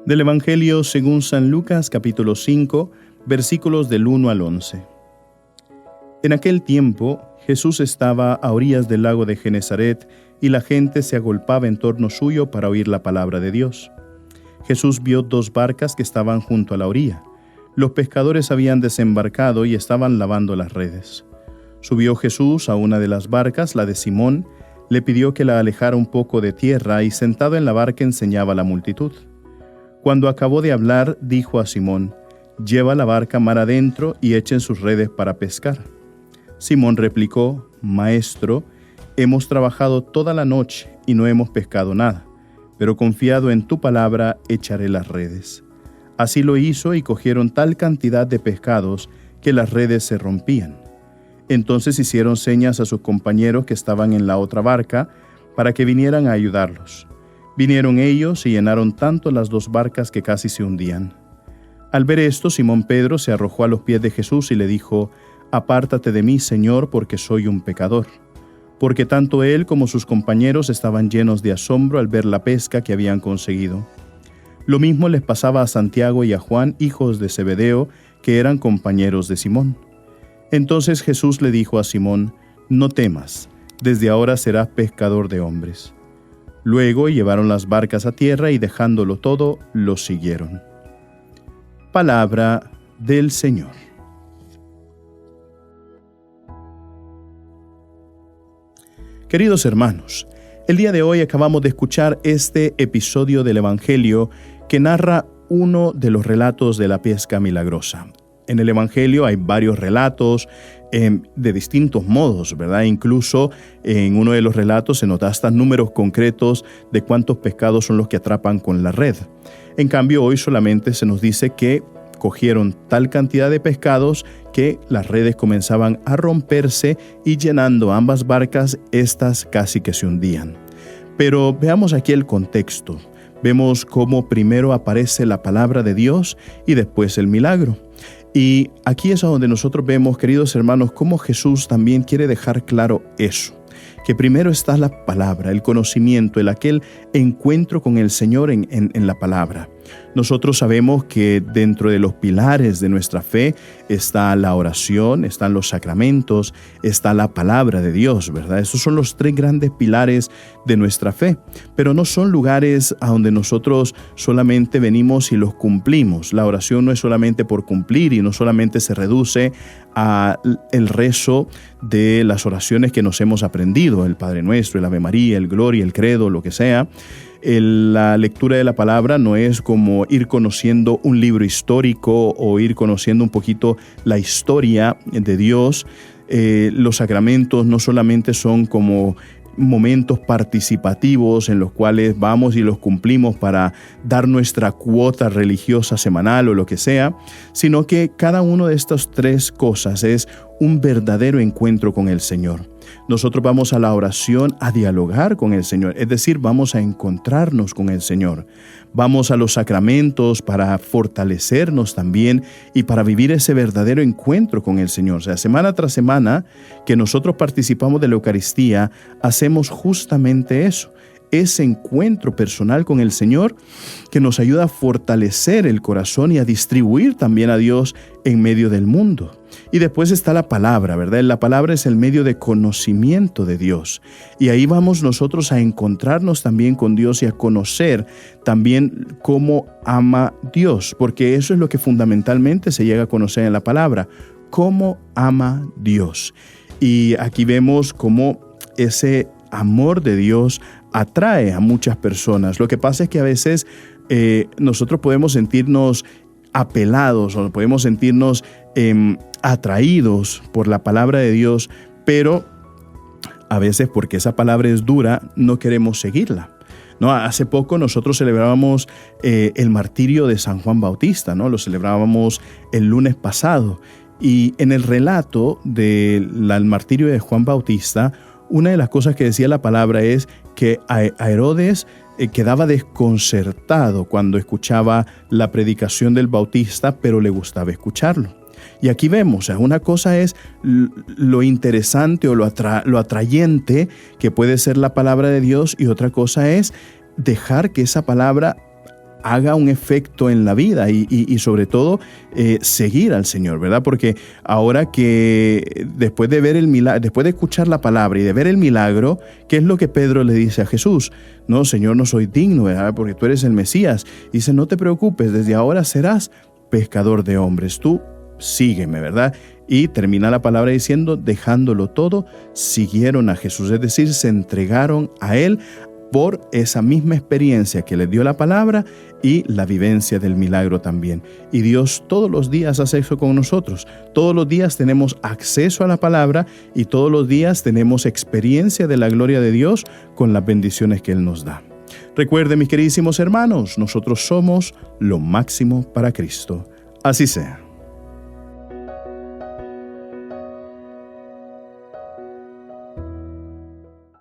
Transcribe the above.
Del Evangelio según San Lucas, capítulo 5, versículos del 1 al 11. En aquel tiempo, Jesús estaba a orillas del lago de Genesaret y la gente se agolpaba en torno suyo para oír la palabra de Dios. Jesús vio 2 barcas que estaban junto a la orilla. Los pescadores habían desembarcado y estaban lavando las redes. Subió Jesús a una de las barcas, la de Simón, le pidió que la alejara un poco de tierra y sentado en la barca enseñaba a la multitud. Cuando acabó de hablar, dijo a Simón: «Lleva la barca mar adentro y echen sus redes para pescar». Simón replicó: «Maestro, hemos trabajado toda la noche y no hemos pescado nada, pero confiado en tu palabra echaré las redes». Así lo hizo y cogieron tal cantidad de pescados que las redes se rompían. Entonces hicieron señas a sus compañeros que estaban en la otra barca para que vinieran a ayudarlos. Vinieron ellos y llenaron tanto las 2 barcas que casi se hundían. Al ver esto, Simón Pedro se arrojó a los pies de Jesús y le dijo: «Apártate de mí, Señor, porque soy un pecador». Porque tanto él como sus compañeros estaban llenos de asombro al ver la pesca que habían conseguido. Lo mismo les pasaba a Santiago y a Juan, hijos de Zebedeo, que eran compañeros de Simón. Entonces Jesús le dijo a Simón: «No temas, desde ahora serás pescador de hombres». Luego llevaron las barcas a tierra y dejándolo todo, los siguieron. Palabra del Señor. Queridos hermanos, el día de hoy acabamos de escuchar este episodio del Evangelio que narra uno de los relatos de la pesca milagrosa. En el Evangelio hay varios relatos de distintos modos, ¿verdad? Incluso en uno de los relatos se notan hasta números concretos de cuántos pescados son los que atrapan con la red. En cambio, hoy solamente se nos dice que cogieron tal cantidad de pescados que las redes comenzaban a romperse y llenando ambas barcas, estas casi que se hundían. Pero veamos aquí el contexto. Vemos cómo primero aparece la palabra de Dios y después el milagro. Y aquí es donde nosotros vemos, queridos hermanos, cómo Jesús también quiere dejar claro eso. Que primero está la palabra, el conocimiento, aquel encuentro con el Señor en la palabra. Nosotros sabemos que dentro de los pilares de nuestra fe está la oración, están los sacramentos, está la palabra de Dios, ¿verdad? Esos son los 3 grandes pilares de nuestra fe, pero no son lugares a donde nosotros solamente venimos y los cumplimos. La oración no es solamente por cumplir y no solamente se reduce a el rezo de las oraciones que nos hemos aprendido, el Padre Nuestro, el Ave María, el Gloria, el Credo, lo que sea. La lectura de la palabra no es como ir conociendo un libro histórico o ir conociendo un poquito la historia de Dios. Los sacramentos no solamente son como momentos participativos en los cuales vamos y los cumplimos para dar nuestra cuota religiosa semanal o lo que sea, sino que cada una de estas 3 cosas es un verdadero encuentro con el Señor. Nosotros vamos a la oración a dialogar con el Señor, es decir, vamos a encontrarnos con el Señor. Vamos a los sacramentos para fortalecernos también y para vivir ese verdadero encuentro con el Señor. O sea, semana tras semana que nosotros participamos de la Eucaristía, hacemos justamente eso. Ese encuentro personal con el Señor que nos ayuda a fortalecer el corazón y a distribuir también a Dios en medio del mundo. Y después está la palabra, ¿verdad? La palabra es el medio de conocimiento de Dios. Y ahí vamos nosotros a encontrarnos también con Dios y a conocer también cómo ama Dios, porque eso es lo que fundamentalmente se llega a conocer en la palabra, cómo ama Dios. Y aquí vemos cómo ese amor de Dios atrae a muchas personas. Lo que pasa es que a veces nosotros podemos sentirnos apelados o podemos sentirnos atraídos por la palabra de Dios, pero a veces porque esa palabra es dura no queremos seguirla. ¿No? Hace poco nosotros celebrábamos el martirio de San Juan Bautista, ¿no? Lo celebrábamos el lunes pasado. Y en el relato del martirio de Juan Bautista, una de las cosas que decía la palabra es que a Herodes quedaba desconcertado cuando escuchaba la predicación del Bautista, pero le gustaba escucharlo. Y aquí vemos, una cosa es lo interesante o lo atrayente que puede ser la palabra de Dios, y otra cosa es dejar que esa palabra haga un efecto en la vida y sobre todo seguir al Señor, ¿verdad? Porque ahora que después de ver el milagro, después de escuchar la palabra y de ver el milagro, ¿qué es lo que Pedro le dice a Jesús? No, Señor, no soy digno, ¿verdad? Porque tú eres el Mesías. Y dice, no te preocupes, desde ahora serás pescador de hombres. Tú sígueme, ¿verdad? Y termina la palabra diciendo, dejándolo todo, siguieron a Jesús. Es decir, se entregaron a Él por esa misma experiencia que les dio la palabra y la vivencia del milagro también. Y Dios todos los días hace eso con nosotros. Todos los días tenemos acceso a la palabra y todos los días tenemos experiencia de la gloria de Dios con las bendiciones que Él nos da. Recuerden, mis queridísimos hermanos, nosotros somos lo máximo para Cristo. Así sea.